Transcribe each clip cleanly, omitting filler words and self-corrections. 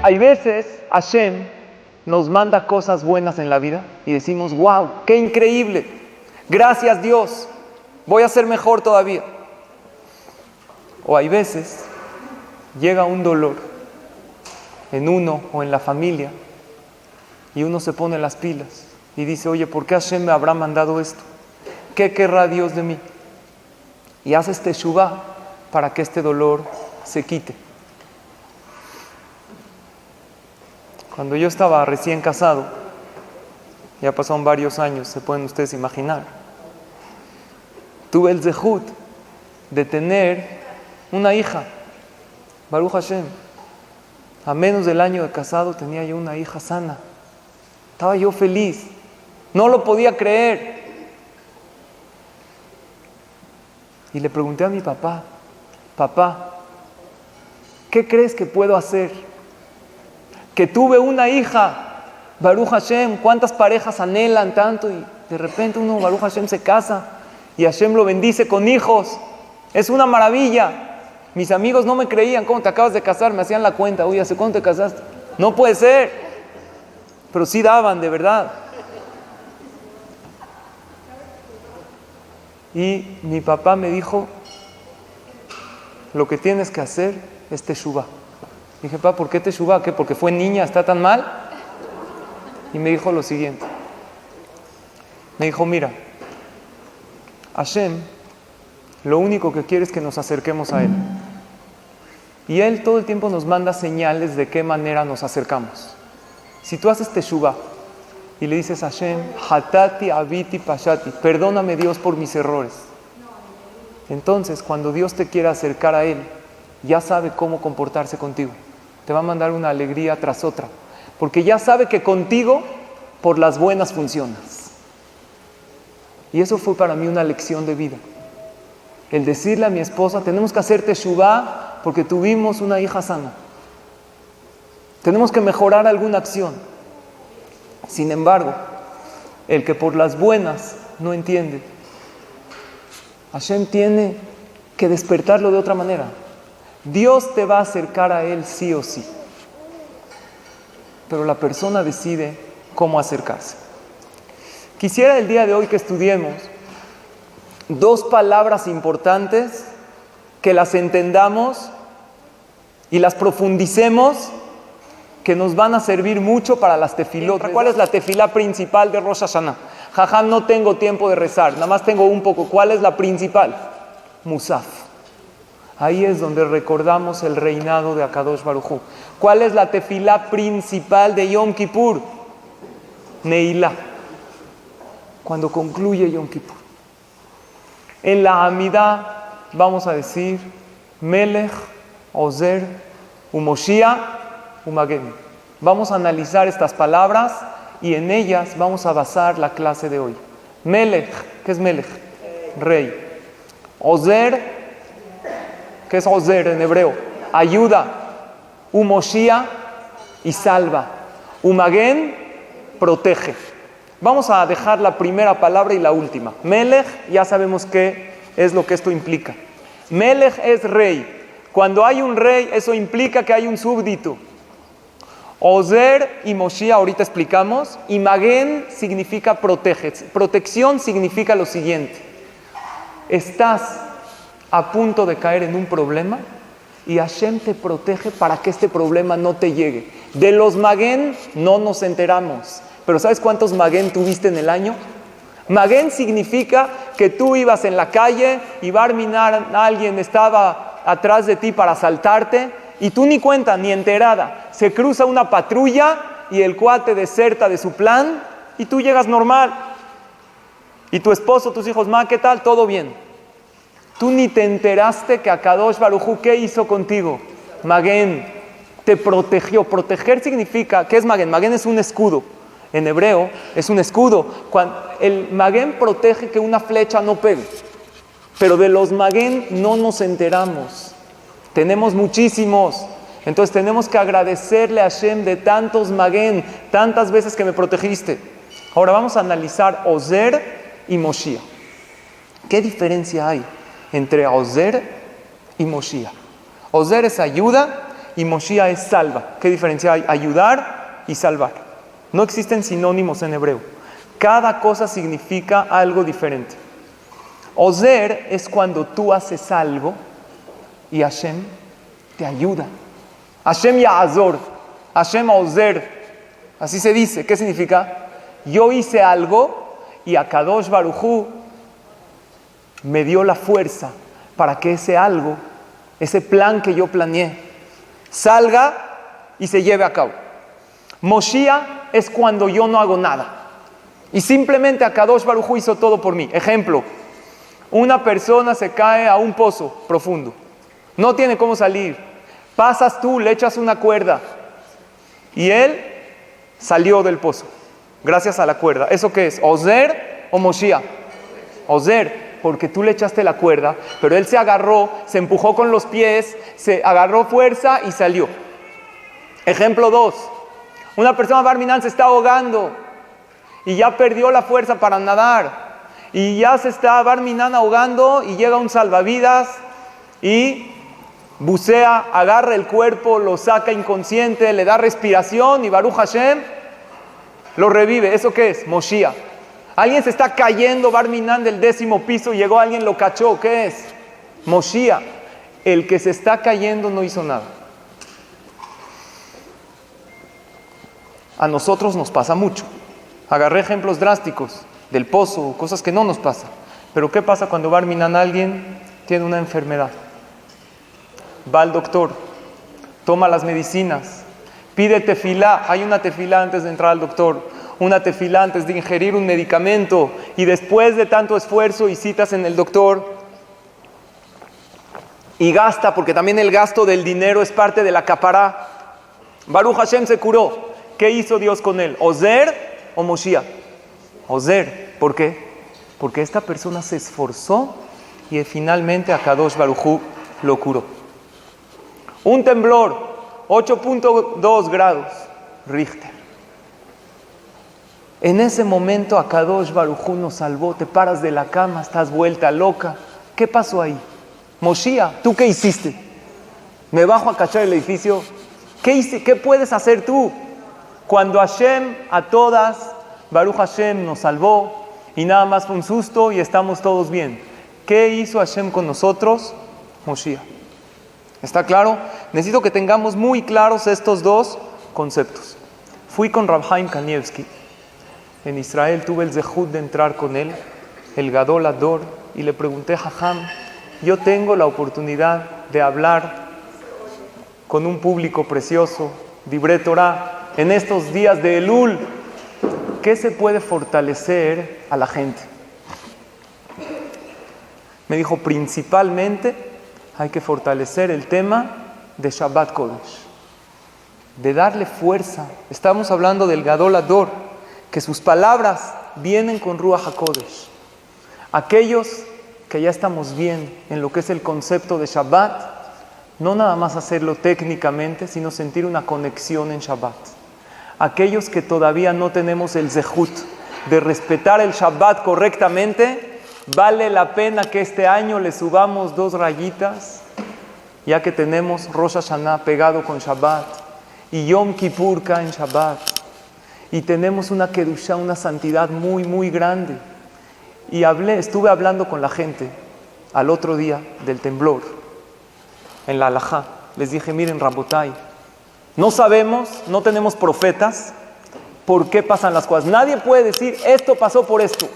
Hay veces Hashem nos manda cosas buenas en la vida y decimos, wow, qué increíble, gracias Dios, voy a ser mejor todavía. O hay veces llega un dolor en uno o en la familia y uno se pone las pilas y dice, oye, ¿por qué Hashem me habrá mandado esto? ¿Qué querrá Dios de mí? Y haces teshuvá para que este dolor se quite. Cuando yo estaba recién casado, ya pasaron varios años, se pueden ustedes imaginar, tuve el zehut de tener una hija, Baruch Hashem. A menos del año de casado tenía yo una hija sana. Estaba yo feliz, no lo podía creer. Y le pregunté a mi papá, papá, ¿qué crees que puedo hacer? Que tuve una hija, Baruch Hashem, ¿cuántas parejas anhelan tanto? Y de repente uno, Baruch Hashem, se casa y Hashem lo bendice con hijos. Es una maravilla. Mis amigos no me creían, ¿cómo te acabas de casar? Me hacían la cuenta, oye, ¿hace cuánto te casaste? No puede ser. Pero sí daban, de verdad. Y mi papá me dijo, lo que tienes que hacer es teshuvá. Dije, papá, ¿por qué teshuvá? ¿Qué? ¿Porque fue niña? ¿Está tan mal? Y me dijo lo siguiente. Me dijo, mira, Hashem lo único que quiere es que nos acerquemos a Él. Y Él todo el tiempo nos manda señales de qué manera nos acercamos. Si tú haces teshuvá y le dices a Hashem, hatati, abiti, pashati, perdóname Dios por mis errores. Entonces, cuando Dios te quiera acercar a Él, ya sabe cómo comportarse contigo. Te va a mandar una alegría tras otra. Porque ya sabe que contigo, por las buenas funcionas. Y eso fue para mí una lección de vida. El decirle a mi esposa, tenemos que hacer teshuvá porque tuvimos una hija sana. Tenemos que mejorar alguna acción. Sin embargo, el que por las buenas no entiende, Hashem tiene que despertarlo de otra manera. Dios te va a acercar a Él sí o sí. Pero la persona decide cómo acercarse. Quisiera el día de hoy que estudiemos dos palabras importantes, que las entendamos y las profundicemos, que nos van a servir mucho para las tefilot. ¿Cuál es la tefilá principal de Rosh Hashanah? Jajam, no tengo tiempo de rezar, nada más tengo un poco. ¿Cuál es la principal? Musaf. Ahí es donde recordamos el reinado de Akadosh Baruj Hu. ¿Cuál es la tefilá principal de Yom Kippur? Neilá. Cuando concluye Yom Kippur. En la Amidá vamos a decir Melech, Ozer, Umoshiach, Umagen. Vamos a analizar estas palabras y en ellas vamos a basar la clase de hoy. Melech, ¿qué es Melech? Rey. Ozer, ¿qué es Ozer en hebreo? Ayuda. Umoshiach y salva. Umagen, protege. Vamos a dejar la primera palabra y la última. Melech, ya sabemos qué es lo que esto implica. Melech es rey. Cuando hay un rey, eso implica que hay un súbdito. Ozer y Moshiach, ahorita explicamos. Y Magen significa protege. Protección significa lo siguiente. Estás a punto de caer en un problema y Hashem te protege para que este problema no te llegue. De los Magen no nos enteramos. Pero ¿sabes cuántos Magen tuviste en el año? Magen significa que tú ibas en la calle y Barminar, alguien estaba atrás de ti para asaltarte y tú ni cuenta, ni enterada. Se cruza una patrulla y el cuate deserta de su plan y tú llegas normal. Y tu esposo, tus hijos, ma, ¿qué tal? Todo bien. Tú ni te enteraste que Akadosh Baruj Hu, ¿qué hizo contigo? Magen, te protegió. Proteger significa, ¿qué es Magen? Magen es un escudo. En hebreo es un escudo. El Magen protege que una flecha no pegue. Pero de los Magen no nos enteramos. Tenemos muchísimos. Entonces tenemos que agradecerle a Hashem de tantos Magen, tantas veces que me protegiste. Ahora vamos a analizar Ozer y Moshiach. ¿Qué diferencia hay entre Ozer y Moshiach? Ozer es ayuda y Moshiach es salva. ¿Qué diferencia hay? Ayudar y salvar. No existen sinónimos en hebreo. Cada cosa significa algo diferente. Ozer es cuando tú haces algo y Hashem te ayuda. Hashem Ya'azor, Hashem Ozer. Así se dice. ¿Qué significa? Yo hice algo y Akadosh Baruj Hu me dio la fuerza para que ese algo, ese plan que yo planeé, salga y se lleve a cabo. Moshiach es cuando yo no hago nada y simplemente Akadosh Baruj Hu hizo todo por mí. Ejemplo, una persona se cae a un pozo profundo, no tiene cómo salir, pasas tú, le echas una cuerda y él salió del pozo gracias a la cuerda. ¿Eso qué es? ¿Ozer o Moshiach? Ozer, porque tú le echaste la cuerda, pero él se agarró, se empujó con los pies, se agarró fuerza y salió. Ejemplo 2. Una persona Barminan se está ahogando y ya perdió la fuerza para nadar y ya se está Barminan ahogando y llega un salvavidas y bucea, agarra el cuerpo, lo saca inconsciente, le da respiración y Baruch Hashem lo revive. ¿Eso qué es? Moshiach. Alguien se está cayendo, Barminan del 10º piso, llegó alguien, lo cachó. ¿Qué es? Moshiach. El que se está cayendo no hizo nada. A nosotros nos pasa mucho. Agarré ejemplos drásticos del pozo, cosas que no nos pasan. Pero ¿qué pasa cuando Barminan alguien tiene una enfermedad? Va al doctor, toma las medicinas, pide tefilá. Hay una tefilá antes de entrar al doctor, una tefilá antes de ingerir un medicamento, y después de tanto esfuerzo y citas en el doctor, y gasta, porque también el gasto del dinero es parte de la capará. Baruch Hashem se curó. ¿Qué hizo Dios con él? ¿Ozer o Moshiach? Ozer. ¿Por qué? Porque esta persona se esforzó y finalmente Akadosh Baruj Hu lo curó. Un temblor, 8.2 grados Richter. En ese momento Akadosh Baruj Hu nos salvó. Te paras de la cama, estás vuelta loca. ¿Qué pasó ahí? Moshiach, ¿tú qué hiciste? Me bajo a cachar el edificio. ¿Qué puedes hacer tú? Cuando Hashem a todas, Baruch Hashem nos salvó y nada más fue un susto y estamos todos bien. ¿Qué hizo Hashem con nosotros? Moshiach. ¿Está claro? Necesito que tengamos muy claros estos dos conceptos. Fui con Rav Chaim Kanievsky en Israel, tuve el zehut de entrar con él, el Gadol Ador, y le pregunté, Jajam, yo tengo la oportunidad de hablar con un público precioso, Divrei Torah, en estos días de Elul, ¿qué se puede fortalecer a la gente? Me dijo, principalmente hay que fortalecer el tema de Shabbat Kodesh, de darle fuerza. Estamos hablando del Gadol Ador, que sus palabras vienen con Ruach HaKodesh. Aquellos que ya estamos bien en lo que es el concepto de Shabbat, no nada más hacerlo técnicamente, sino sentir una conexión en Shabbat. Aquellos que todavía no tenemos el zehut de respetar el Shabbat correctamente, vale la pena que este año le subamos 2 rayitas, ya que tenemos Rosh Hashanah pegado con Shabbat y Yom Kippur cae en Shabbat y tenemos una Kedushá, una santidad muy muy grande. Y estuve hablando con la gente al otro día del temblor en la halajá. Les dije, miren, Rabotai, no sabemos, no tenemos profetas por qué pasan las cosas. Nadie puede decir, esto pasó por esto.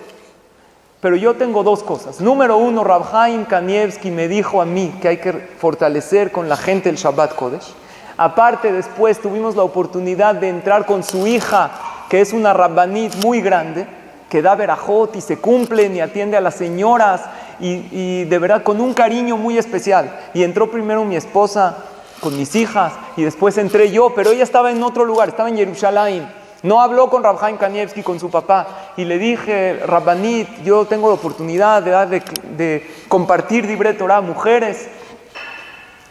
Pero yo tengo 2 cosas. Número 1, Rav Chaim Kanievsky me dijo a mí que hay que fortalecer con la gente el Shabbat Kodesh. Aparte, después tuvimos la oportunidad de entrar con su hija, que es una rabbanit muy grande, que da verajot y se cumplen y atiende a las señoras y de verdad con un cariño muy especial. Y entró primero mi esposa con mis hijas y después entré yo, pero ella estaba en otro lugar, estaba en Jerusalén. No habló con Rav Chaim Kanievsky, con su papá, y le dije, Rabbanit, yo tengo la oportunidad de compartir Divrei Torah a mujeres.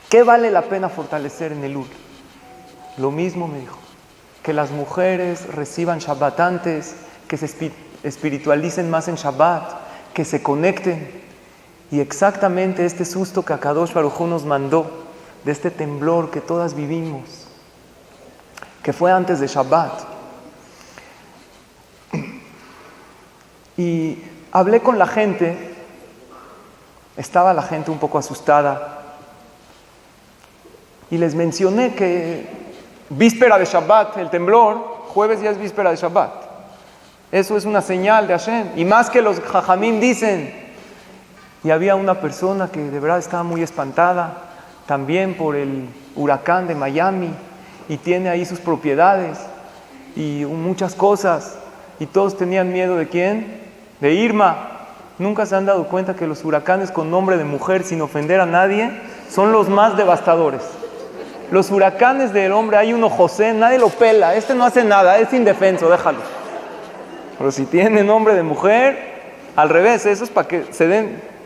¿Qué vale la pena fortalecer en el Elul? Lo mismo me dijo, que las mujeres reciban Shabbat antes, que se espiritualicen más en Shabbat, que se conecten. Y exactamente este susto que Akadosh Baruj Hu nos mandó de este temblor que todas vivimos, que fue antes de Shabbat. Y hablé con la gente, estaba la gente un poco asustada, y les mencioné que víspera de Shabbat, el temblor, jueves ya es víspera de Shabbat. Eso es una señal de Hashem. Y más que los jajamim dicen. Y había una persona que de verdad estaba muy espantada, también por el huracán de Miami, y tiene ahí sus propiedades, y muchas cosas. Y todos tenían miedo ¿de quién? De Irma. Nunca se han dado cuenta que los huracanes con nombre de mujer, sin ofender a nadie, son los más devastadores. Los huracanes del hombre, hay uno José, nadie lo pela, este no hace nada, es indefenso, déjalo. Pero si tiene nombre de mujer, al revés, eso es para que se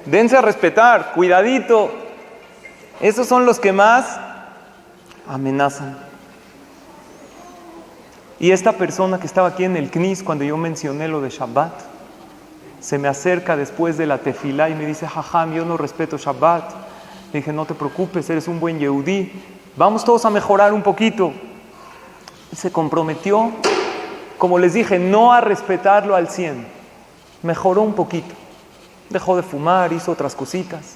dense a respetar, cuidadito. Esos son los que más amenazan. Y esta persona que estaba aquí en el Knis, cuando yo mencioné lo de Shabbat, se me acerca después de la tefilá y me dice, jajam, yo no respeto Shabbat. Le dije, no te preocupes, eres un buen yehudí. Vamos todos a mejorar un poquito. Y se comprometió, como les dije, no a respetarlo al 100. Mejoró un poquito. Dejó de fumar, hizo otras cositas.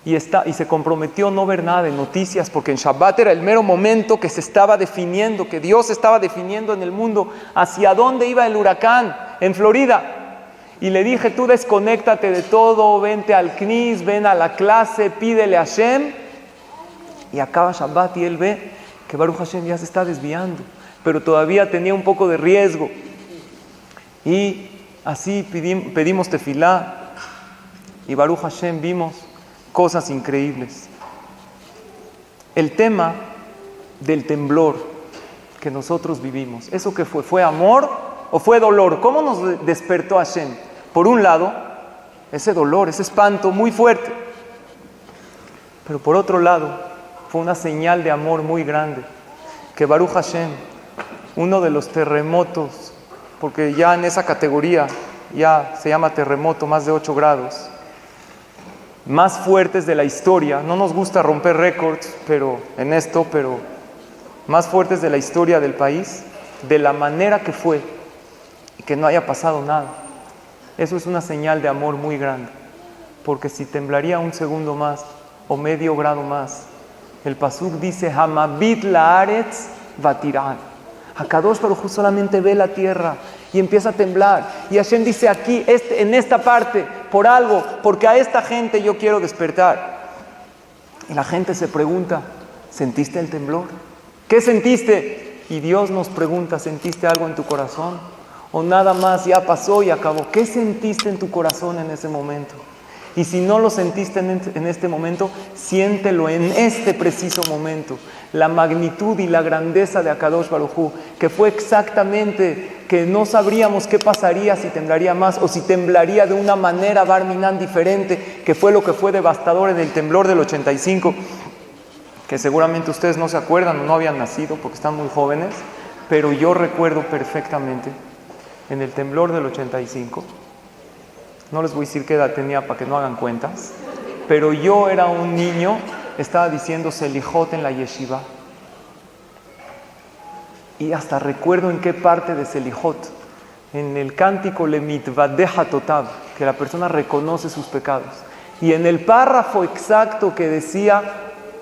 Y se comprometió no ver nada de noticias, porque en Shabbat era el mero momento que se estaba definiendo, que Dios estaba definiendo en el mundo hacia dónde iba el huracán, en Florida. Y le dije, tú desconéctate de todo, vente al Knis, ven a la clase, pídele a Hashem. Y acaba Shabbat y él ve que Baruch Hashem ya se está desviando, pero todavía tenía un poco de riesgo. Y así pedimos tefilá, y Baruch Hashem vimos cosas increíbles. El tema del temblor que nosotros vivimos, ¿eso qué fue? ¿Fue amor o fue dolor? ¿Cómo nos despertó Hashem? Por un lado, ese dolor, ese espanto muy fuerte, pero por otro lado, fue una señal de amor muy grande, que Baruch Hashem, uno de los terremotos, porque ya en esa categoría ya se llama terremoto, más de 8 grados, más fuertes de la historia. No nos gusta romper récords, pero más fuertes de la historia del país, de la manera que fue, y que no haya pasado nada. Eso es una señal de amor muy grande, porque si temblaría un segundo más, o medio grado más, el pasuk dice, Hamabit laaretz vatirán. Akadosh Baruj Hu solamente ve la tierra y empieza a temblar. Y Hashem dice aquí, en esta parte, por algo, porque a esta gente yo quiero despertar. Y la gente se pregunta, ¿sentiste el temblor? ¿Qué sentiste? Y Dios nos pregunta, ¿sentiste algo en tu corazón? ¿O nada más ya pasó y acabó? ¿Qué sentiste en tu corazón en ese momento? Y si no lo sentiste en este momento, siéntelo en este preciso momento. La magnitud y la grandeza de Akadosh Baruj Hu, que fue exactamente que no sabríamos qué pasaría si temblaría más o si temblaría de una manera Barminan diferente, que fue lo que fue devastador en el temblor del 85, que seguramente ustedes no se acuerdan o no habían nacido porque están muy jóvenes, pero yo recuerdo perfectamente en el temblor del 85. No les voy a decir qué edad tenía para que no hagan cuentas, pero yo era un niño, estaba diciendo Selijot en la yeshiva, y hasta recuerdo en qué parte de Selijot, en el cántico Lemitvadeja Totav, que la persona reconoce sus pecados, y en el párrafo exacto que decía,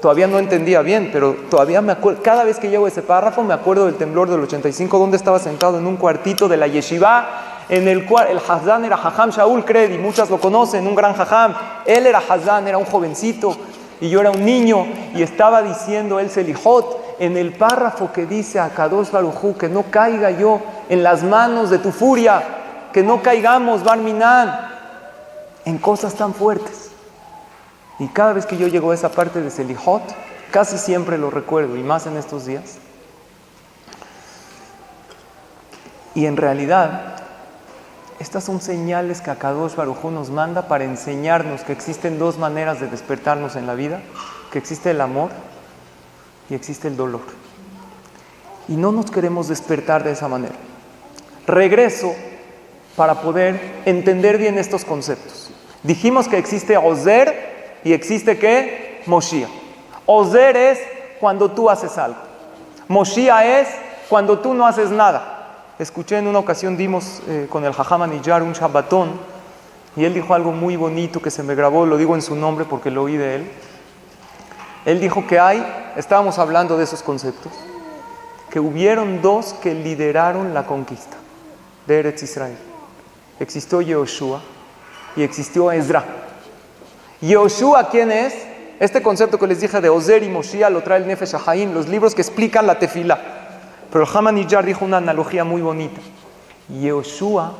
todavía no entendía bien, pero todavía me acuerdo, cada vez que llego a ese párrafo me acuerdo del temblor del 85, donde estaba sentado en un cuartito de la yeshiva, en el cual el Hazán era Jajam Shaul Kredi, muchas lo conocen, un gran Jajam. Él era Hazán, era un jovencito, y yo era un niño, y estaba diciendo el Selijot, en el párrafo que dice a Kadosh Baruj Hu, que no caiga yo en las manos de tu furia, que no caigamos, Barminan, en cosas tan fuertes. Y cada vez que yo llego a esa parte de Selijot, casi siempre lo recuerdo, y más en estos días. Y en realidad, estas son señales que Akadosh Baruj Hu nos manda para enseñarnos que existen dos maneras de despertarnos en la vida, que existe el amor y existe el dolor. Y no nos queremos despertar de esa manera. Regreso para poder entender bien estos conceptos. Dijimos que existe Ozer y existe ¿qué? Moshiach. Ozer es cuando tú haces algo. Moshiach es cuando tú no haces nada. Escuché en una ocasión, dimos con el Jajam Aniyar un Shabbatón, y él dijo algo muy bonito que se me grabó, lo digo en su nombre porque lo oí de él. Él dijo que estábamos hablando de esos conceptos, que hubieron dos que lideraron la conquista de Eretz Israel. Existió Yehoshua y existió Ezra. Yehoshua, ¿quién es? Este concepto que les dije de Ozer y Moshiach lo trae el Nefesh HaHaim, los libros que explican la tefilá. Pero el Haman Iyar dijo una analogía muy bonita. Yehoshua,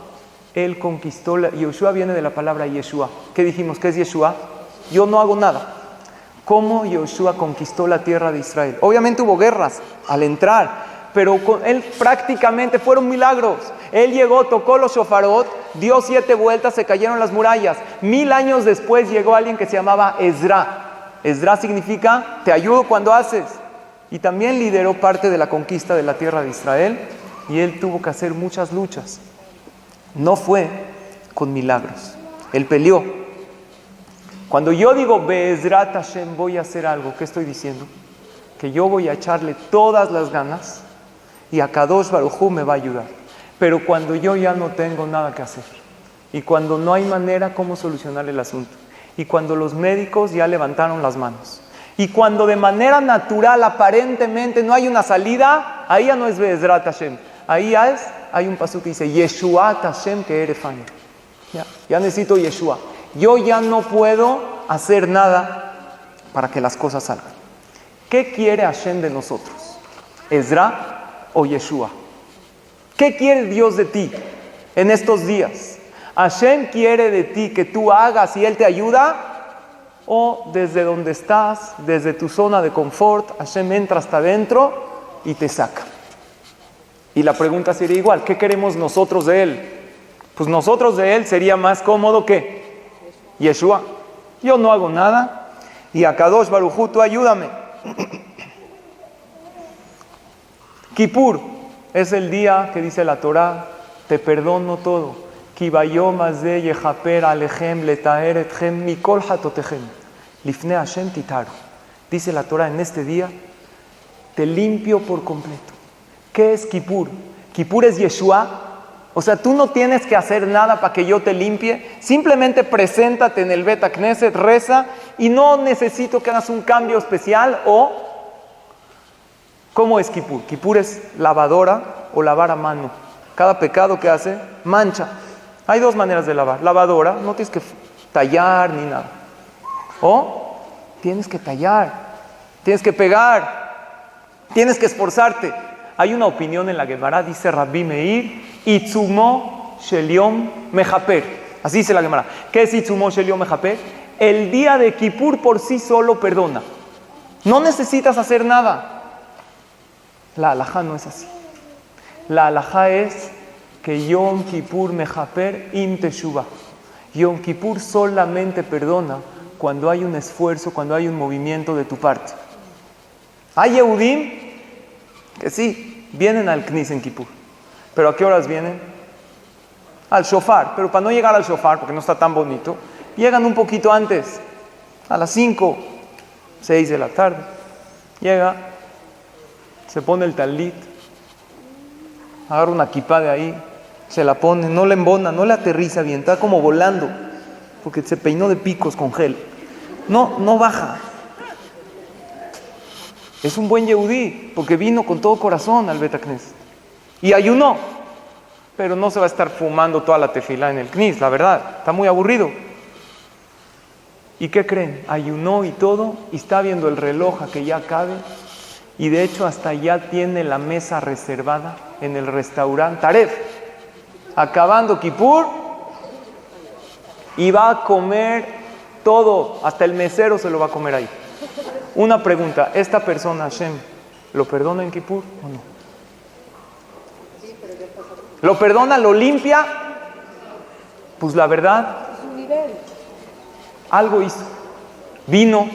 él conquistó, Yehoshua viene de la palabra Yeshua. ¿Qué dijimos? ¿Qué es Yeshua? Yo no hago nada. ¿Cómo Yehoshua conquistó la tierra de Israel? Obviamente hubo guerras al entrar, pero con él prácticamente fueron milagros. Él llegó, tocó los shofarot, dio 7 vueltas, se cayeron las murallas. 1000 años después llegó alguien que se llamaba Ezra. Ezra significa, te ayudo cuando haces. Y también lideró parte de la conquista de la tierra de Israel, y él tuvo que hacer muchas luchas. No fue con milagros. Él peleó. Cuando yo digo Be'ezrat Hashem voy a hacer algo, ¿qué estoy diciendo? Que yo voy a echarle todas las ganas y Akadosh Baruj Hu me va a ayudar. Pero cuando yo ya no tengo nada que hacer, y cuando no hay manera cómo solucionar el asunto, y cuando los médicos ya levantaron las manos, y cuando de manera natural aparentemente no hay una salida, ahí ya no es Be'ezrat Hashem. Ahí hay un pasuk que dice Yeshuat Hashem que erefani. Ya necesito Yeshua. Yo ya no puedo hacer nada para que las cosas salgan. ¿Qué quiere Hashem de nosotros? ¿Ezra o Yeshua? ¿Qué quiere Dios de ti en estos días? ¿Hashem quiere de ti que tú hagas y Él te ayuda? ¿O desde donde estás, desde tu zona de confort, Hashem entra hasta adentro y te saca? Y la pregunta sería igual, ¿qué queremos nosotros de Él? Pues nosotros de Él sería más cómodo que Yeshua. Yo no hago nada y Akadosh Baruj Hu, tú ayúdame. Kippur es el día que dice la Torah, te perdono todo. Ki bayom hazeh yechaper alechem letaher etchem mikol hatotechem lifnei Hashem titaru. Dice la Torah, en este día te limpio por completo. ¿Qué es Kippur? Kippur es Yeshua. O sea, tú no tienes que hacer nada para que yo te limpie. Simplemente preséntate en el Bet HaKnesset, reza, y no necesito que hagas un cambio especial. O, ¿cómo es Kippur? Kippur es lavadora o lavar a mano. Cada pecado que hace, mancha. Hay 2 maneras de lavar. Lavadora, no tienes que tallar ni nada. O tienes que tallar, tienes que pegar, tienes que esforzarte. Hay una opinión en la Gemara, dice Rabbi Meir, Itzumo Shel Yom Mechaper. Así dice la Gemara. ¿Qué es Itzumo Shel Yom Mechaper? El día de Kippur por sí solo perdona. No necesitas hacer nada. La halajá no es así. La halajá es que Yom Kippur Mechaper Im Teshuvah. Yom Kippur solamente perdona cuando hay un esfuerzo, cuando hay un movimiento de tu parte. Hay Yehudim que sí, vienen al Knis en Kippur. ¿Pero a qué horas vienen? Al shofar. Pero para no llegar al shofar, porque no está tan bonito, llegan un poquito antes, a las 5, 6 de la tarde. Llega, se pone el talit, agarra una kipá de ahí, se la pone, no le embona, no le aterriza bien, está como volando, porque se peinó de picos con gel. No baja. Es un buen yehudí, porque vino con todo corazón al Bet HaKnesset. Y ayunó, pero no se va a estar fumando toda la tefilá en el Knis, la verdad, está muy aburrido. ¿Y qué creen? Ayunó y todo, y está viendo el reloj a que ya acabe, y de hecho hasta ya tiene la mesa reservada en el restaurante Taref. Acabando Kippur, y va a comer todo, hasta el mesero se lo va a comer ahí. Una pregunta, ¿esta persona Hashem lo perdona en Kippur o no? ¿Lo perdona, lo limpia? Pues la verdad, algo hizo. Vino,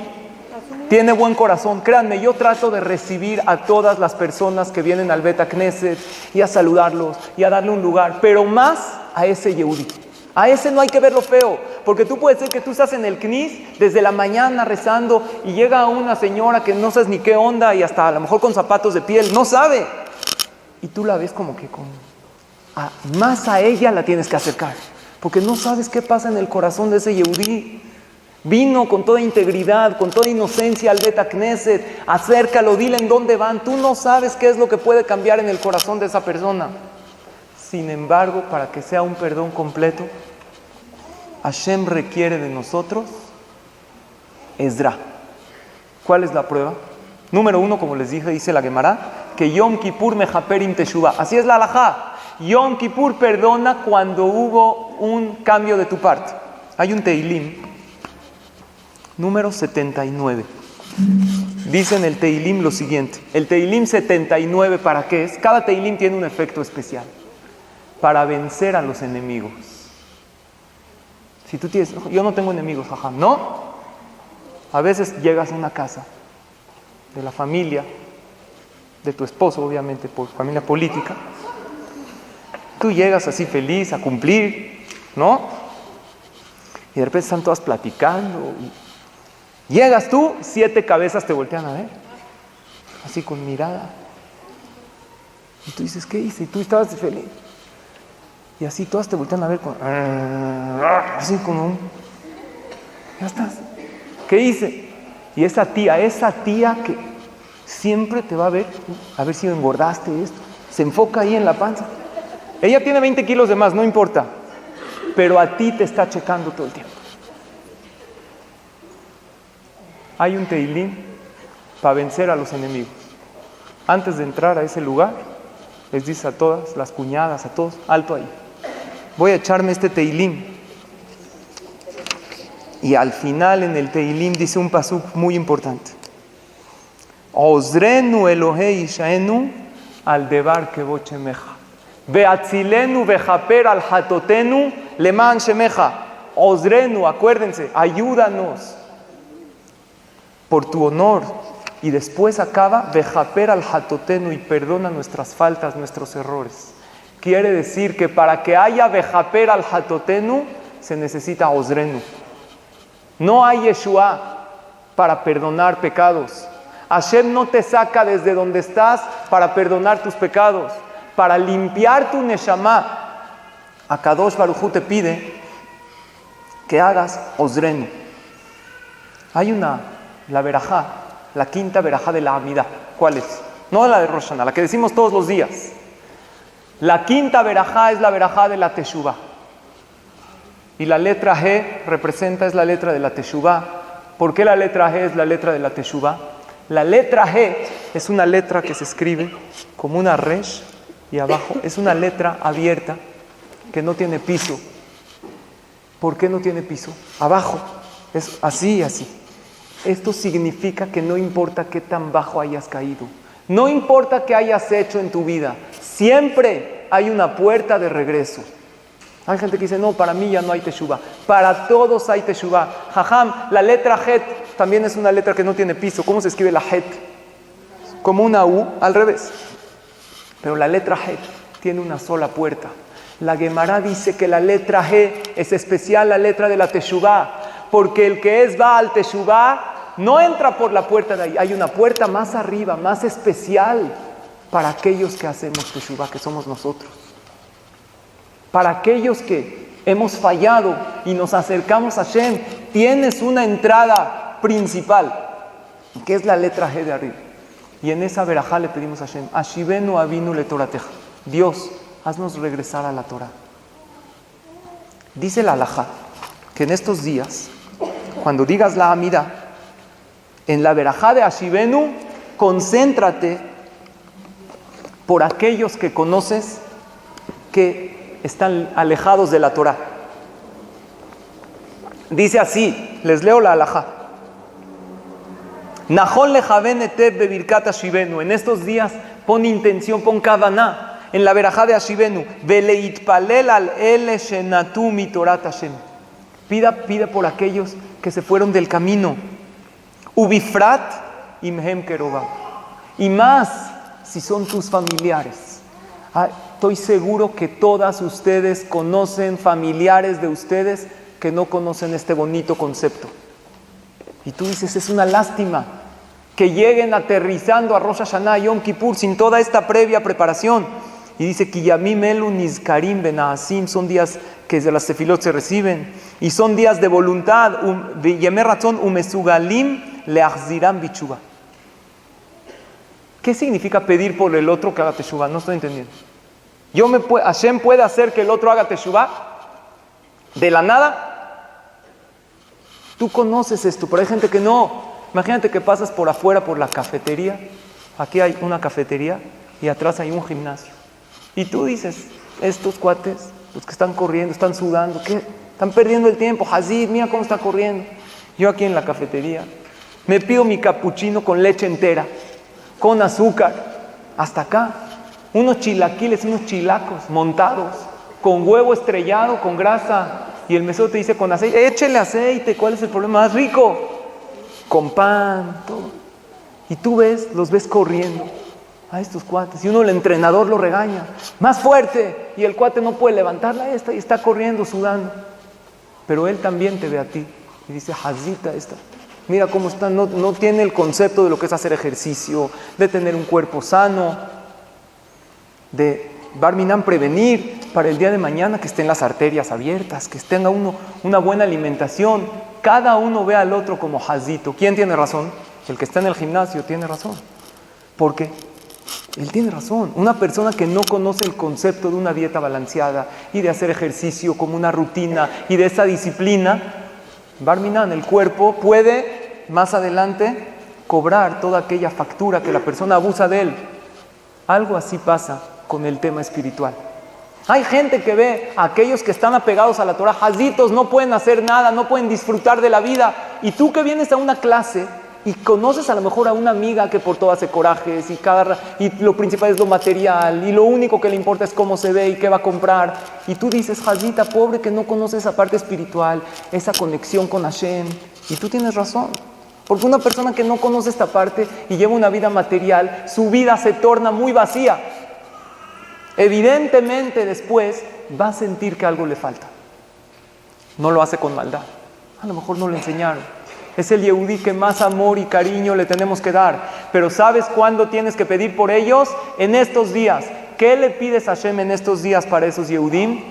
tiene buen corazón. Créanme, yo trato de recibir a todas las personas que vienen al Bet HaKnesset y a saludarlos y a darle un lugar, pero más a ese Yehudi. A ese no hay que verlo feo, Porque tú puedes ser que tú estás en el CNIS desde la mañana rezando y llega una señora que no sabes ni qué onda y hasta a lo mejor con zapatos de piel, no sabe. Y tú la ves como que más a ella la tienes que acercar. Porque no sabes qué pasa en el corazón de ese Yehudí. Vino con toda integridad, con toda inocencia al Bet Knesset. Acércalo, dile en dónde van. Tú no sabes qué es lo que puede cambiar en el corazón de esa persona. Sin embargo, para que sea un perdón completo, Hashem requiere de nosotros Ezra. ¿Cuál es la prueba? Número 1, como les dije, dice la Gemara, que Yom Kippur mechaperim teshuvah. Así es la halajá. Yom Kippur perdona cuando hubo un cambio de tu parte. Hay un Teilim, número 79. Dice en el Teilim lo siguiente. El Teilim 79, ¿para qué es? Cada Teilim tiene un efecto especial. Para vencer a los enemigos. Si tú tienes, yo no tengo enemigos, jaja, ¿no? A veces llegas a una casa de la familia, de tu esposo, obviamente, por familia política. Tú llegas así feliz a cumplir, ¿no? Y de repente están todas platicando. Y llegas tú, 7 cabezas te voltean a ver, así con mirada. Y tú dices, ¿qué hice? Y tú estabas feliz. Y así todas te voltean a ver así como ya estás. ¿Qué hice? Y esa tía que siempre te va a ver si engordaste esto, se enfoca ahí en la panza. Ella tiene 20 kilos de más, no importa, pero a ti te está checando todo el tiempo. Hay un Teilim para vencer a los enemigos. Antes de entrar a ese lugar, les dice a todas, las cuñadas, a todos, alto ahí. Voy a echarme este Teilim. Y al final en el Teilim dice un pasuk muy importante. Ozrenu Elohei Ishaenu al debar kevod shemecha. Veatzilenu vejaper al hatotenu leman shemecha. Ozrenu, acuérdense, ayúdanos por tu honor. Y después acaba vejaper al hatotenu y perdona nuestras faltas, nuestros errores. Quiere decir que para que haya vejaper al hatotenu se necesita ozrenu. No hay Yeshua para perdonar pecados. Hashem no te saca desde donde estás para perdonar tus pecados, para limpiar tu neshama. Akadosh Baruj Hu te pide que hagas ozrenu. Hay la verajá, la quinta verajá de la Amida. ¿Cuál es? No la de Rosh Hashanah, la que decimos todos los días. La quinta verajá es la verajá de la Teshuvah. Y la letra G es la letra de la Teshuvah. ¿Por qué la letra G es la letra de la Teshuvah? La letra G es una letra que se escribe como una resh y abajo es una letra abierta que no tiene piso. ¿Por qué no tiene piso? Abajo es así y así. Esto significa que no importa qué tan bajo hayas caído, no importa qué hayas hecho en tu vida, siempre hay una puerta de regreso. Hay gente que dice, no, para mí ya no hay teshuvah. Para todos hay teshuvah. Jajam, la letra Het también es una letra que no tiene piso. ¿Cómo se escribe la Het? Como una U al revés. Pero la letra Het tiene una sola puerta. La Gemara dice que la letra G es especial, la letra de la teshuvah, porque el que es Baal teshuvah no entra por la puerta de ahí. Hay una puerta más arriba, más especial para aquellos que hacemos teshuvah, que somos nosotros. Para aquellos que hemos fallado y nos acercamos a Hashem, tienes una entrada principal, que es la letra G de arriba. Y en esa verajá le pedimos a Hashem, Ashivenu avinu le torateja. Dios, haznos regresar a la Torah. Dice la halajá que en estos días, cuando digas la Amida, en la verajá de Ashivenu, concéntrate por aquellos que conoces que están alejados de la Torah. Dice así, les leo la halajá. Nahon lejaven etev bebirkat Ashivenu. En estos días pon intención, pon kavaná en la verajá de Ashivenu. Veleitpalel al ele shenatu mitorat Hashem. Pida por aquellos que se fueron del camino. Ubifrat imhem keroba. Y más si son tus familiares. Estoy seguro que todas ustedes conocen familiares de ustedes que no conocen este bonito concepto. Y tú dices, es una lástima que lleguen aterrizando a Rosh Hashanah y Yom Kippur sin toda esta previa preparación. Y dice que Yamim Elu Nizkarim Benaasim, son días que de las tefilot se reciben y son días de voluntad. Yemei Ratzon Umesugalim Leachziram Bichuba. ¿Qué significa pedir por el otro que haga teshuva? No estoy entendiendo. ¿Hashem puede hacer que el otro haga teshuva? ¿De la nada? Tú conoces esto, pero hay gente que no. Imagínate que pasas por afuera por la cafetería. Aquí hay una cafetería y atrás hay un gimnasio. Y tú dices, estos cuates, los que están corriendo, están sudando, ¿qué? Están perdiendo el tiempo. Hazid, mira cómo está corriendo. Yo aquí en la cafetería me pido mi capuchino con leche entera, con azúcar, hasta acá. Unos chilaquiles, unos chilacos montados, con huevo estrellado, con grasa. Y el mesero te dice con aceite, échele aceite, ¿cuál es el problema? Más rico. Con pan, todo. Y tú los ves corriendo a estos cuates. Y el entrenador lo regaña, más fuerte. Y el cuate no puede levantarla esta y está corriendo, sudando. Pero él también te ve a ti. Y dice, Hazita esta. Mira cómo está, no tiene el concepto de lo que es hacer ejercicio, de tener un cuerpo sano, de Barminan prevenir para el día de mañana que estén las arterias abiertas, que tenga uno una buena alimentación. Cada uno ve al otro como Hazito. ¿Quién tiene razón? El que está en el gimnasio tiene razón. ¿Por qué? Él tiene razón. Una persona que no conoce el concepto de una dieta balanceada y de hacer ejercicio como una rutina y de esa disciplina, Barminan, el cuerpo puede más adelante cobrar toda aquella factura que la persona abusa de él. Algo así pasa con el tema espiritual. Hay gente que ve a aquellos que están apegados a la Torah, hazitos, no pueden hacer nada, no pueden disfrutar de la vida. Y tú que vienes a una clase y conoces a lo mejor a una amiga que por todo hace corajes y lo principal es lo material y lo único que le importa es cómo se ve y qué va a comprar. Y tú dices, Hazita, pobre que no conoce esa parte espiritual, esa conexión con Hashem. Y tú tienes razón. Porque una persona que no conoce esta parte y lleva una vida material, su vida se torna muy vacía. Evidentemente después va a sentir que algo le falta. No lo hace con maldad. A lo mejor no le enseñaron. Es el Yehudí que más amor y cariño le tenemos que dar. Pero ¿sabes cuándo tienes que pedir por ellos? En estos días. ¿Qué le pides a Hashem en estos días para esos Yehudim?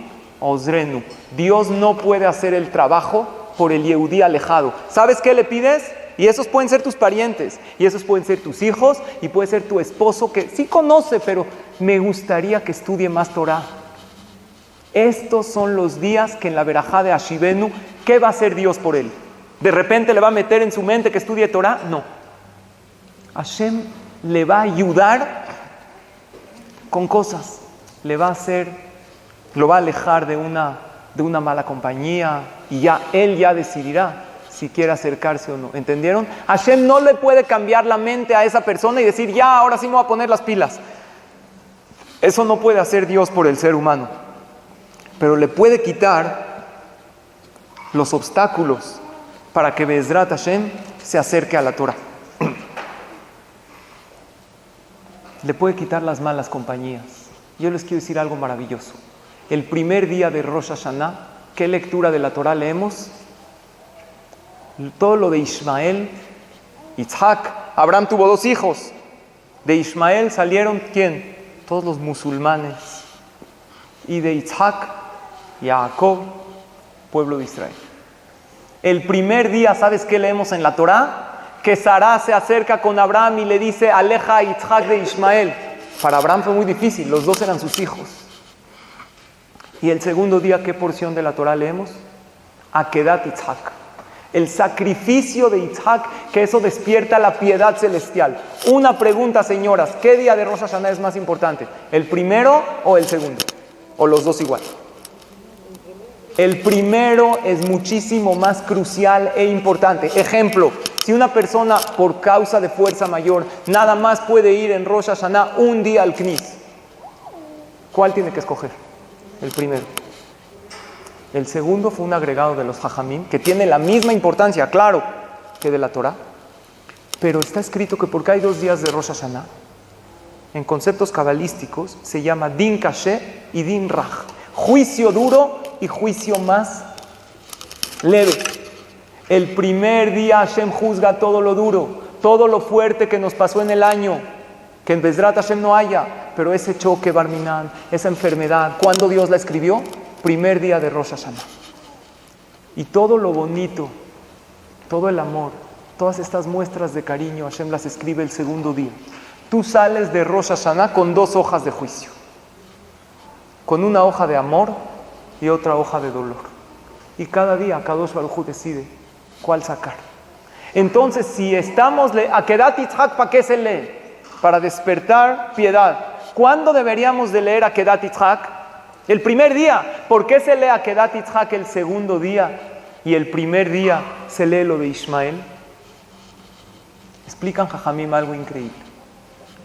Ozrenu. Dios no puede hacer el trabajo por el Yehudí alejado. ¿Sabes qué le pides? Y esos pueden ser tus parientes, y esos pueden ser tus hijos, y puede ser tu esposo que sí conoce, pero me gustaría que estudie más Torah. Estos son los días que en la verajá de Ashivenu, ¿qué va a hacer Dios por él? ¿De repente le va a meter en su mente que estudie Torah? No. Hashem le va a ayudar con cosas. Lo va a alejar de una mala compañía, y él ya decidirá si quiere acercarse o no. ¿Entendieron? Hashem no le puede cambiar la mente a esa persona y decir, ya, ahora sí me voy a poner las pilas. Eso no puede hacer Dios por el ser humano. Pero le puede quitar los obstáculos para que Be'ezrat Hashem se acerque a la Torah. Le puede quitar las malas compañías. Yo les quiero decir algo maravilloso. El primer día de Rosh Hashanah, ¿qué lectura de la Torah leemos? Todo lo de Ismael, Isaac. Abraham tuvo 2 hijos. De Ismael salieron, ¿quién? Todos los musulmanes. Y de Isaac, Jacob, pueblo de Israel. El primer día, ¿sabes qué leemos en la Torah? Que Sará se acerca con Abraham y le dice, aleja a Isaac de Ismael. Para Abraham fue muy difícil, los 2 eran sus hijos. Y el segundo día, ¿qué porción de la Torah leemos? Akedat Isaac. El sacrificio de Isaac, que eso despierta la piedad celestial. Una pregunta, señoras, ¿qué día de Rosh Hashanah es más importante? ¿El primero o el segundo? ¿O los dos igual? El primero es muchísimo más crucial e importante. Ejemplo, si una persona por causa de fuerza mayor nada más puede ir en Rosh Hashanah un día al Knis, ¿cuál tiene que escoger? El primero. El segundo fue un agregado de los Jajamim, que tiene la misma importancia, claro, que de la Torah. Pero está escrito que porque hay 2 días de Rosh Hashanah, en conceptos cabalísticos, se llama Din Kashe y Din Raj. Juicio duro y juicio más leve. El primer día Hashem juzga todo lo duro, todo lo fuerte que nos pasó en el año, que en Bezrat Hashem no haya, pero ese choque Barminan, esa enfermedad, ¿cuándo Dios la escribió? Primer día de Rosh Hashanah. Y todo lo bonito, todo el amor, todas estas muestras de cariño, Hashem las escribe el segundo día. Tú sales de Rosh Hashanah con 2 hojas de juicio, con una hoja de amor y otra hoja de dolor. Y cada día Kadosh Baruj Hu decide cuál sacar. Entonces, si estamos Akedat Yitzhak, ¿para qué se lee? Para despertar piedad. ¿Cuándo deberíamos de leer Akedat Yitzhak? El primer día. ¿Por qué se lee Akedat Yitzhak el segundo día y el primer día se lee lo de Ismael? Explican Jajamim algo increíble.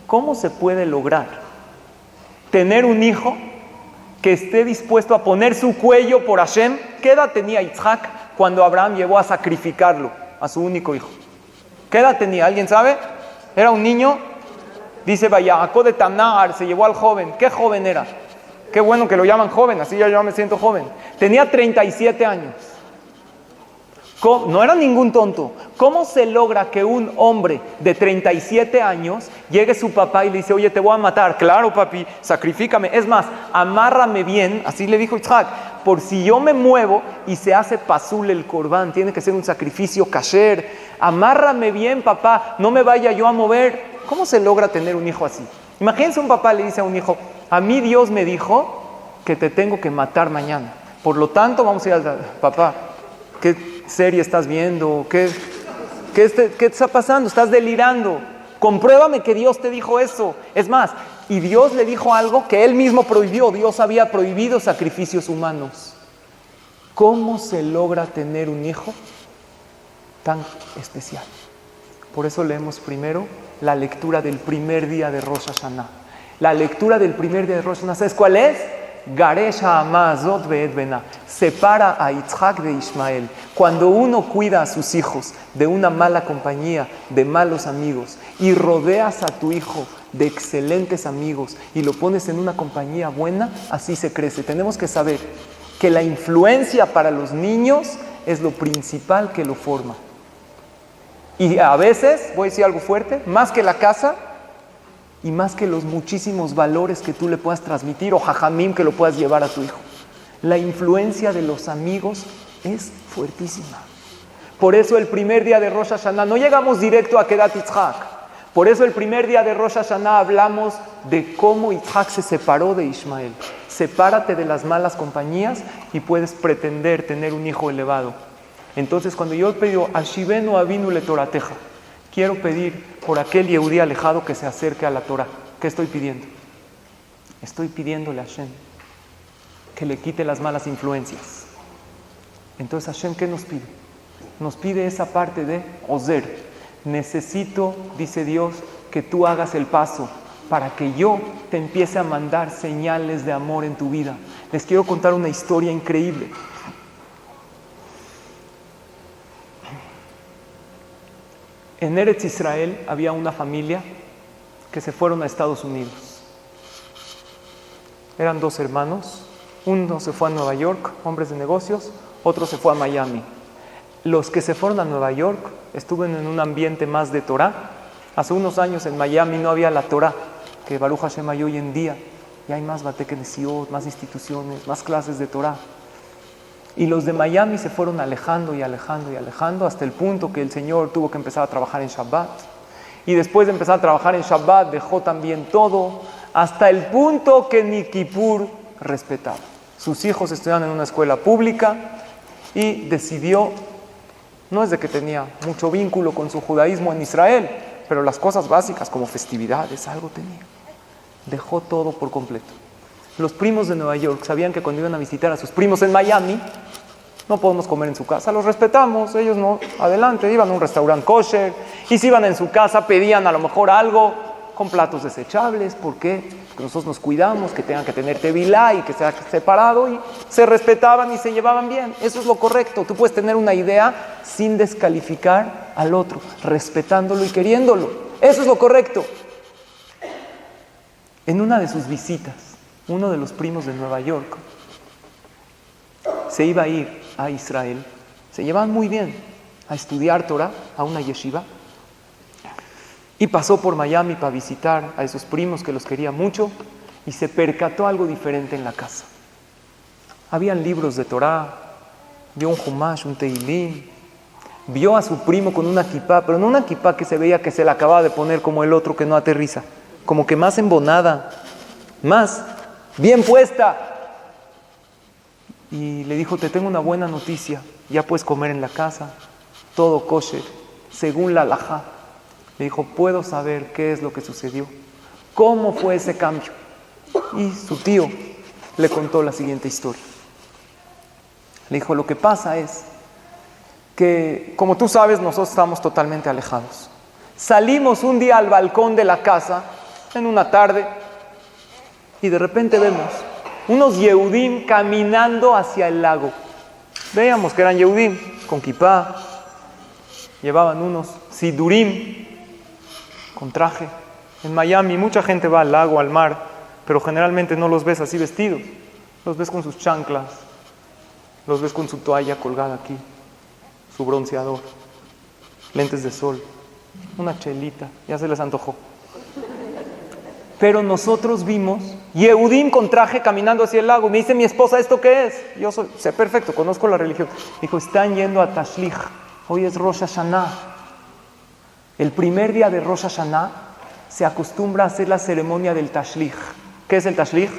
¿Cómo se puede lograr tener un hijo que esté dispuesto a poner su cuello por Hashem? ¿Qué edad tenía Yitzhak cuando Abraham llevó a sacrificarlo, a su único hijo? ¿Qué edad tenía? ¿Alguien sabe? Era un niño. Dice Vayakó de Tanar, se llevó al joven. ¿Qué joven era? Qué bueno que lo llaman joven, así ya yo me siento joven. Tenía 37 años. No era ningún tonto. ¿Cómo se logra que un hombre de 37 años llegue su papá y le dice, oye, te voy a matar? Claro, papi, sacrifícame. Es más, amárrame bien, así le dijo Yitzhak, por si yo me muevo y se hace pasul el corbán, tiene que ser un sacrificio kasher. Amárrame bien, papá, no me vaya yo a mover. ¿Cómo se logra tener un hijo así? Imagínense un papá le dice a un hijo, a mí Dios me dijo que te tengo que matar mañana. Por lo tanto, vamos a ir al papá. ¿Qué serie estás viendo? ¿Qué te está pasando? Estás delirando. Compruébame que Dios te dijo eso. Es más, y Dios le dijo algo que Él mismo prohibió. Dios había prohibido sacrificios humanos. ¿Cómo se logra tener un hijo tan especial? Por eso leemos primero la lectura del primer día de Rosh Hashanah. La lectura del primer día de Rosh Hashanah, ¿sabes cuál es? Garesh ha'amah zot ve'et bena. Separa a Yitzhak de Ismael. Cuando uno cuida a sus hijos de una mala compañía, de malos amigos, y rodeas a tu hijo de excelentes amigos y lo pones en una compañía buena, así se crece. Tenemos que saber que la influencia para los niños es lo principal que lo forma. Y a veces, voy a decir algo fuerte, más que la casa y más que los muchísimos valores que tú le puedas transmitir o jajamim que lo puedas llevar a tu hijo. La influencia de los amigos es fuertísima. Por eso el primer día de Rosh Hashanah, no llegamos directo a Akedat Yitzhak. Por eso el primer día de Rosh Hashanah hablamos de cómo Yitzhak se separó de Ismael. Sepárate de las malas compañías y puedes pretender tener un hijo elevado. Entonces cuando yo pido Ashivenu Avinu le Torateja, quiero pedir por aquel Yehudí alejado que se acerque a la Torah. ¿Qué estoy pidiendo? Estoy pidiéndole a Hashem que le quite las malas influencias. Entonces Hashem, ¿qué nos pide? Nos pide esa parte de Ozer. Necesito, dice Dios, que tú hagas el paso para que yo te empiece a mandar señales de amor en tu vida. Les quiero contar una historia increíble. En Eretz Israel había una familia que se fueron a Estados Unidos. Eran 2 hermanos. Uno se fue a Nueva York, hombres de negocios. Otro se fue a Miami. Los que se fueron a Nueva York estuvieron en un ambiente más de Torah. Hace unos años en Miami no había la Torah que Baruch Hashem hay hoy en día. Y hay más Bate Kenesiot, más instituciones, más clases de Torah. Y los de Miami se fueron alejando y alejando y alejando hasta el punto que el Señor tuvo que empezar a trabajar en Shabbat. Y después de empezar a trabajar en Shabbat dejó también todo hasta el punto que ni Kippur respetaba. Sus hijos estudiaban en una escuela pública y decidió, no es de que tenía mucho vínculo con su judaísmo en Israel, pero las cosas básicas como festividades, algo tenía. Dejó todo por completo. Los primos de Nueva York sabían que cuando iban a visitar a sus primos en Miami, no podemos comer en su casa, los respetamos, ellos no, adelante, iban a un restaurante kosher, y si iban en su casa pedían a lo mejor algo con platos desechables. ¿Por qué? Porque nosotros nos cuidamos, que tengan que tener tevilá y que sea separado, y se respetaban y se llevaban bien. Eso es lo correcto. Tú puedes tener una idea sin descalificar al otro, respetándolo y queriéndolo. Eso es lo correcto. En una de sus visitas, uno de los primos de Nueva York se iba a ir a Israel Se llevaban muy bien a estudiar Torah, a una yeshiva. Y pasó por Miami para visitar a esos primos que los quería mucho y se percató algo diferente en la casa. Habían libros de Torah, vio un Humash, un Teilín, vio a su primo con una kipá, pero no una kipá que se veía que se la acababa de poner como el otro que no aterriza, como que más embonada, más bien puesta. Y le dijo, te tengo una buena noticia, ya puedes comer en la casa, todo kosher, según la halajá. Le dijo, ¿puedo saber qué es lo que sucedió? ¿Cómo fue ese cambio? Y su tío le contó la siguiente historia. Le dijo, lo que pasa es que, como tú sabes, nosotros estamos totalmente alejados. Salimos un día al balcón de la casa, en una tarde, y de repente vemos unos Yehudim caminando hacia el lago. Veíamos que eran Yehudim, con kipá, llevaban unos sidurim, con traje. En Miami mucha gente va al lago, al mar, pero generalmente no los ves así vestidos. Los ves con sus chanclas, los ves con su toalla colgada aquí, su bronceador, lentes de sol, una chelita, ya se les antojó. Pero nosotros vimos Yehudim con traje caminando hacia el lago. Me dice mi esposa, ¿esto qué es? Yo sé perfecto, conozco la religión. Dijo, están yendo a Tashlich. Hoy es Rosh Hashanah. El primer día de Rosh Hashanah se acostumbra a hacer la ceremonia del Tashlich. ¿Qué es el Tashlich?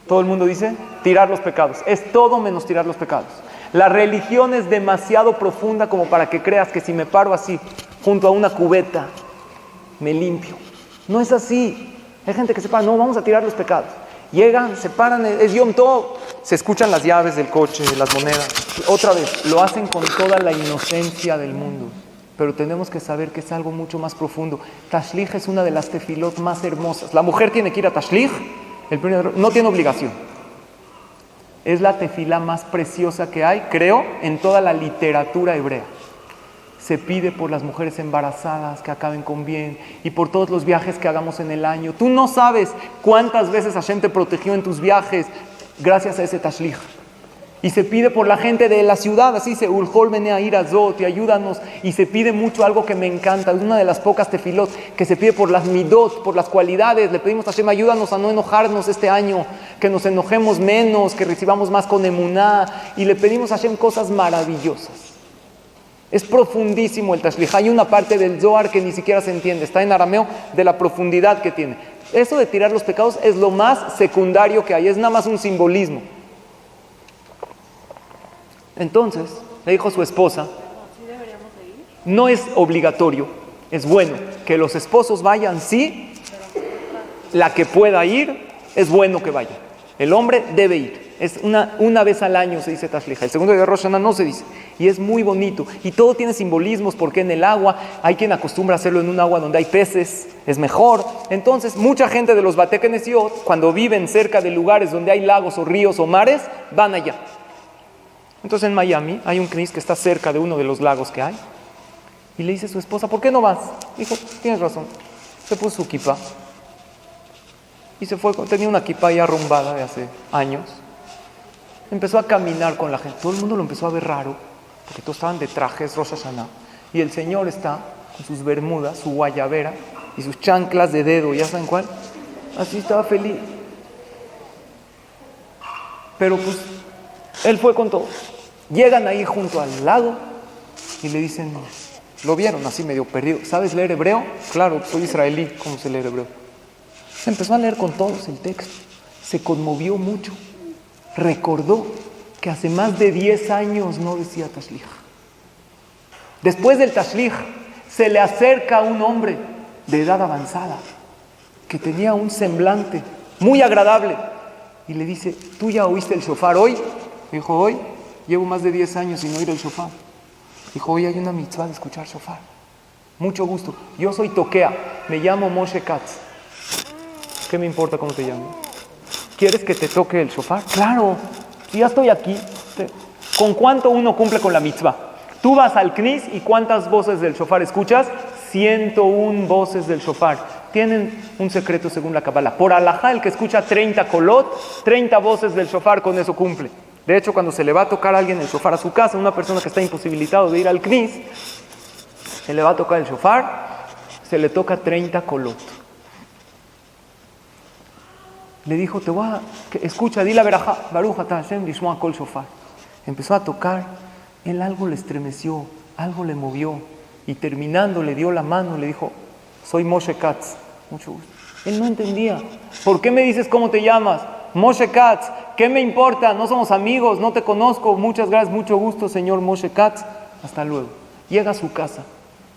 Todo el mundo dice, tirar los pecados. Es todo menos tirar los pecados. La religión es demasiado profunda como para que creas que si me paro así, junto a una cubeta, me limpio. No es así. Hay gente que se para, no, vamos a tirar los pecados. Llegan, se paran, es Yom Tov, se escuchan las llaves del coche, las monedas. Otra vez, lo hacen con toda la inocencia del mundo. Pero tenemos que saber que es algo mucho más profundo. Tashlich es una de las tefilot más hermosas. La mujer tiene que ir a Tashlich, no tiene obligación. Es la tefilá más preciosa que hay, creo, en toda la literatura hebrea. Se pide por las mujeres embarazadas que acaben con bien y por todos los viajes que hagamos en el año. Tú no sabes cuántas veces Hashem te protegió en tus viajes gracias a ese tashlich. Y se pide por la gente de la ciudad, así se Ulhol Benea Irazot, y ayúdanos. Y se pide mucho algo que me encanta, es una de las pocas tefilot que se pide por las midot, por las cualidades. Le pedimos a Hashem, ayúdanos a no enojarnos este año, que nos enojemos menos, que recibamos más con emuná. Y le pedimos a Hashem cosas maravillosas. Es profundísimo el tashlich. Hay una parte del Zohar que ni siquiera se entiende, está en arameo, de la profundidad que tiene. Eso de tirar los pecados es lo más secundario que hay, es nada más un simbolismo. Entonces, le dijo a su esposa, no es obligatorio, es bueno que los esposos vayan, sí, la que pueda ir, es bueno que vaya. El hombre debe ir. Es una vez al año se dice Tashlich. El segundo día de Rosh Hashanah no se dice. Y es muy bonito. Y todo tiene simbolismos porque en el agua, hay quien acostumbra a hacerlo en un agua donde hay peces, es mejor. Entonces, mucha gente de los Batei Kenesiot, cuando viven cerca de lugares donde hay lagos o ríos o mares, van allá. Entonces en Miami hay un knis que está cerca de uno de los lagos que hay. Y le dice a su esposa, ¿por qué no vas? Dijo, tienes razón. Se puso su kipá. Y se fue, tenía una kipá ya arrumbada de hace años. Empezó a caminar con la gente. Todo el mundo lo empezó a ver raro, porque todos estaban de trajes Rosh Hashanah. Y el señor está con sus bermudas, su guayabera y sus chanclas de dedo, ¿ya saben cuál? Así estaba feliz. Pero pues, él fue con todo. Llegan ahí junto al lago y le dicen, lo vieron así medio perdido. ¿Sabes leer hebreo? Claro, soy israelí, ¿cómo se lee hebreo? Se empezó a leer con todos el texto. Se conmovió mucho. Recordó que hace más de 10 años no decía tashlich. Después del tashlich, se le acerca a un hombre de edad avanzada que tenía un semblante muy agradable y le dice, ¿tú ya oíste el shofar hoy? Dijo, hoy llevo más de 10 años sin oír el shofar. Dijo, hoy hay una mitzvah de escuchar shofar. Mucho gusto. Yo soy Toquea, me llamo Moshe Katz. ¿Qué me importa cómo te llamo? ¿Quieres que te toque el shofar? Claro, si ya estoy aquí. ¿Con cuánto uno cumple con la mitzvah? Tú vas al knis y ¿cuántas voces del shofar escuchas? 101 voces del shofar. Tienen un secreto según la Kabbalah. Por alajá, el que escucha 30 kolot, 30 voces del shofar, con eso cumple. De hecho, cuando se le va a tocar a alguien el shofar a su casa, una persona que está imposibilitado de ir al knis, se le va a tocar el shofar, se le toca 30 kolot. Le dijo, escucha, di la verajá, Baruch atah Hashem lishmoa kol shofar. Empezó a tocar, él algo le estremeció, algo le movió, y terminando le dio la mano, le dijo, soy Moshe Katz, mucho gusto. Él no entendía, ¿por qué me dices cómo te llamas? Moshe Katz, ¿qué me importa? No somos amigos, no te conozco, muchas gracias, mucho gusto, señor Moshe Katz, hasta luego. Llega a su casa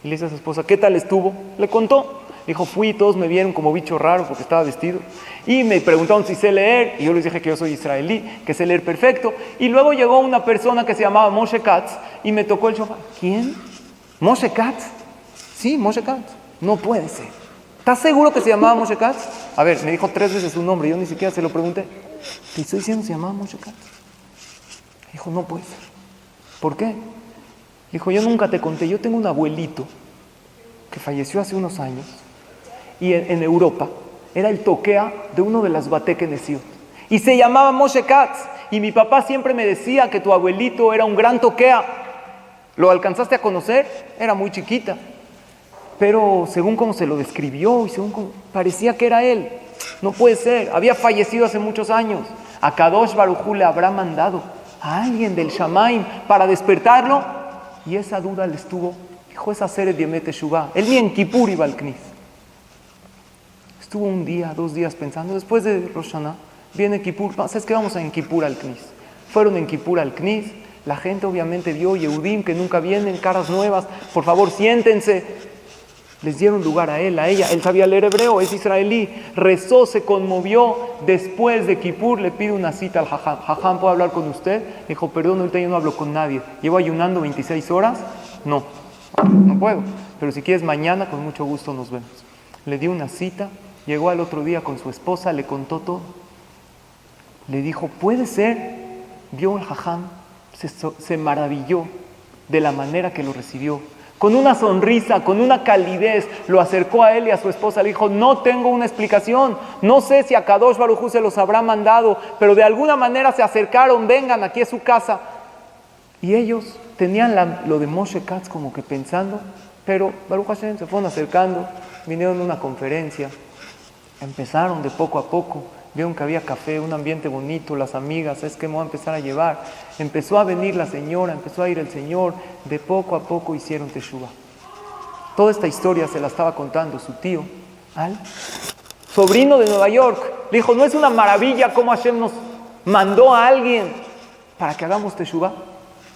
y le dice a su esposa, ¿qué tal estuvo? Le contó. Dijo, fui, todos me vieron como bicho raro porque estaba vestido. Y me preguntaron si sé leer, y yo les dije que yo soy israelí, que sé leer perfecto. Y luego llegó una persona que se llamaba Moshe Katz y me tocó el shofar. ¿Quién? ¿Moshe Katz? Sí, Moshe Katz. No puede ser. ¿Estás seguro que se llamaba Moshe Katz? A ver, me dijo 3 veces su nombre, yo ni siquiera se lo pregunté. Te estoy diciendo que se llamaba Moshe Katz. Dijo, no puede ser. ¿Por qué? Dijo, yo nunca te conté, yo tengo un abuelito que falleció hace unos años. Y en Europa era el toquea de uno de las Bate Kenesiot y se llamaba Moshe Katz, y mi papá siempre me decía que tu abuelito era un gran toquea. ¿Lo alcanzaste a conocer? Era muy chiquita, pero según cómo se lo describió y según cómo, parecía que era él. No puede ser, había fallecido hace muchos años. A Kadosh Baruj Hu le habrá mandado a alguien del Shamaim para despertarlo, y esa duda le estuvo. Dijo, esa serie de Yemet Teshuvah, él ni en Kippur iba al Knis. Estuvo un día, 2 días pensando, después de Rosh Hashanah, viene Kippur, ¿sabes qué? Vamos en Kippur al Knis. Fueron en Kippur al Knis, la gente obviamente vio Yehudim que nunca vienen, caras nuevas, por favor siéntense. Les dieron lugar a él, a ella, él sabía leer hebreo, es israelí, rezó, se conmovió. Después de Kippur le pide una cita al Jajam. Jajam, ¿puedo hablar con usted? Dijo, perdón, ahorita yo no hablo con nadie, ¿llevo ayunando 26 horas? No puedo, pero si quieres mañana con mucho gusto nos vemos. Le dio una cita. Llegó al otro día con su esposa, le contó todo. Le dijo, ¿puede ser? Vio el Jajam, se maravilló de la manera que lo recibió. Con una sonrisa, con una calidez, lo acercó a él y a su esposa. Le dijo, no tengo una explicación. No sé si a Kadosh Baruj Hu se los habrá mandado, pero de alguna manera se acercaron, vengan, aquí es su casa. Y ellos tenían lo de Moshe Katz como que pensando, pero Baruch Hashem se fueron acercando, vinieron a una conferencia. Empezaron de poco a poco, vieron que había café, un ambiente bonito, las amigas, es que me voy a empezar a llevar. Empezó a venir la señora, empezó a ir el señor, de poco a poco hicieron Teshuvah. Toda esta historia se la estaba contando su tío, Al, sobrino de Nueva York. Le dijo, ¿no es una maravilla cómo Hashem nos mandó a alguien para que hagamos Teshuvah?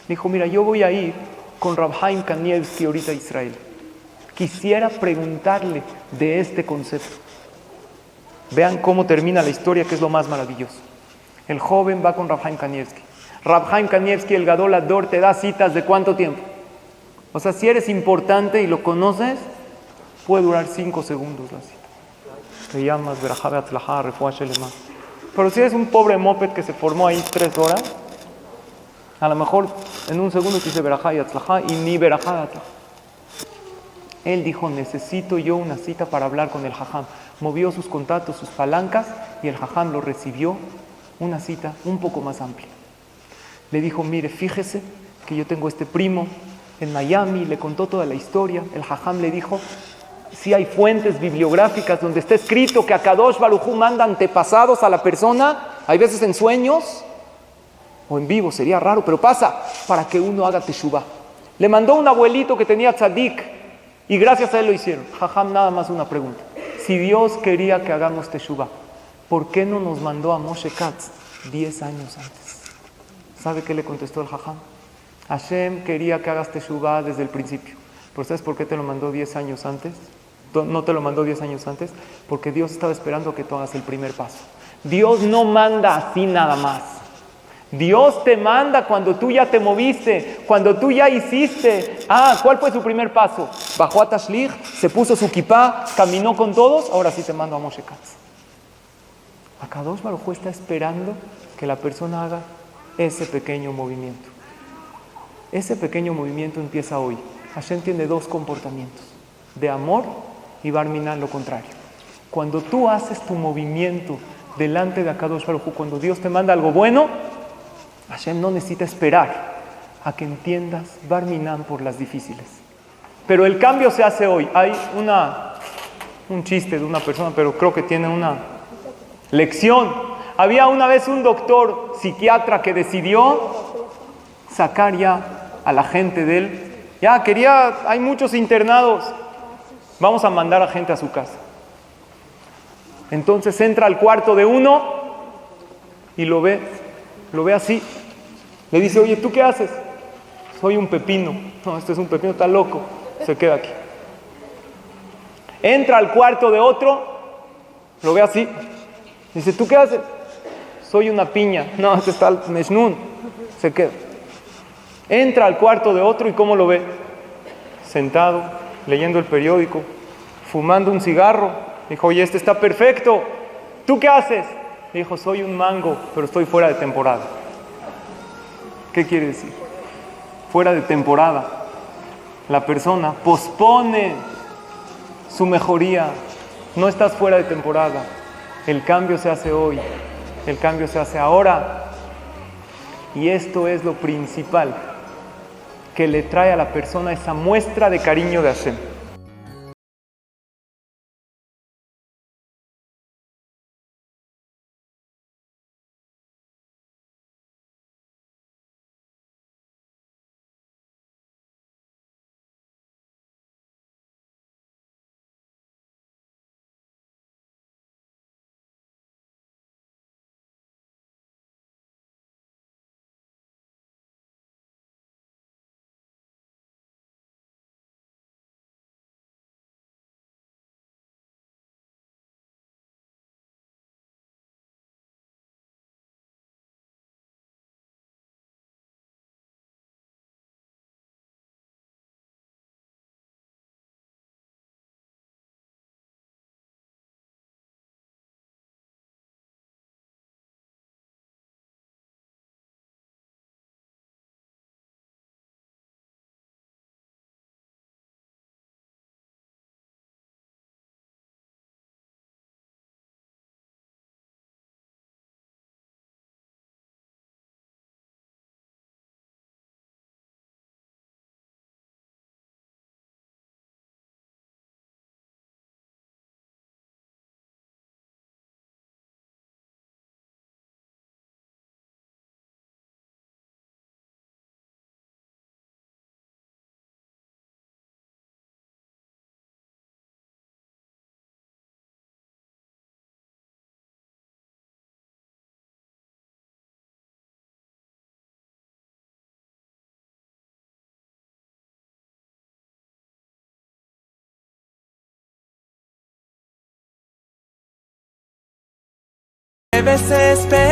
Dijo, mira, yo voy a ir con Rab Haim Kanievsky ahorita a Israel. Quisiera preguntarle de este concepto. Vean cómo termina la historia, que es lo más maravilloso. El joven va con Rab Haim Kanievsky. Rab Haim Kanievsky, el Gadol Ador, te da citas de ¿cuánto tiempo? O sea, si eres importante y lo conoces, puede durar 5 segundos la cita. Te llamas Berajá Beatzlajá, Refuah Shelema. Pero si eres un pobre moped que se formó ahí 3 horas, a lo mejor en un segundo te dice Berajá y Atzlajá y ni Berajá Beatzlajá. Él dijo, necesito yo una cita para hablar con el Jajam. Movió sus contactos, sus palancas, y el Jajam lo recibió, una cita un poco más amplia. Le dijo, mire, fíjese que yo tengo este primo en Miami, le contó toda la historia. El Jajam le dijo, si hay fuentes bibliográficas donde está escrito que a Kadosh Baruj Hu manda antepasados a la persona, hay veces en sueños o en vivo, sería raro, pero pasa, para que uno haga Teshuvah. Le mandó un abuelito que tenía tzadik, y gracias a él lo hicieron. Jajam, nada más una pregunta. Si Dios quería que hagamos Teshuvah, ¿por qué no nos mandó a Moshe Katz 10 años antes? ¿Sabe qué le contestó el Jajam? Hashem quería que hagas Teshuvah desde el principio. ¿Pero sabes por qué te lo mandó 10 años antes? No te lo mandó 10 años antes, porque Dios estaba esperando que tú hagas el primer paso. Dios no manda así nada más. Dios te manda cuando tú ya te moviste, cuando tú ya hiciste. ¿Cuál fue su primer paso? Bajó a Tashlich, se puso su kipá, caminó con todos, ahora sí te mando a Moshe Katz. Akadosh Baruj Hu está esperando que la persona haga ese pequeño movimiento. Ese pequeño movimiento empieza hoy. Hashem tiene 2 comportamientos, de amor y Barminan lo contrario. Cuando tú haces tu movimiento delante de Akadosh Baruj Hu, cuando Dios te manda algo bueno, Hashem no necesita esperar a que entiendas Barminan por las difíciles. Pero el cambio se hace hoy. Hay un chiste de una persona, pero creo que tiene una lección. Había una vez un doctor psiquiatra que decidió sacar ya a la gente de él. Ya hay muchos internados. Vamos a mandar a gente a su casa. Entonces entra al cuarto de uno y lo ve así. Le dice, oye, ¿tú qué haces? Soy un pepino. No, este es un pepino, está loco. Se queda aquí. Entra al cuarto de otro, lo ve así. Dice, ¿tú qué haces? Soy una piña. No, este está el Meshnun. Se queda. Entra al cuarto de otro y ¿cómo lo ve? Sentado, leyendo el periódico, fumando un cigarro. Dijo, oye, este está perfecto. ¿Tú qué haces? Dijo, soy un mango, pero estoy fuera de temporada. ¿Qué quiere decir? Fuera de temporada. La persona pospone su mejoría. No estás fuera de temporada. El cambio se hace hoy. El cambio se hace ahora. Y esto es lo principal que le trae a la persona esa muestra de cariño de Hashem. Debes esperar.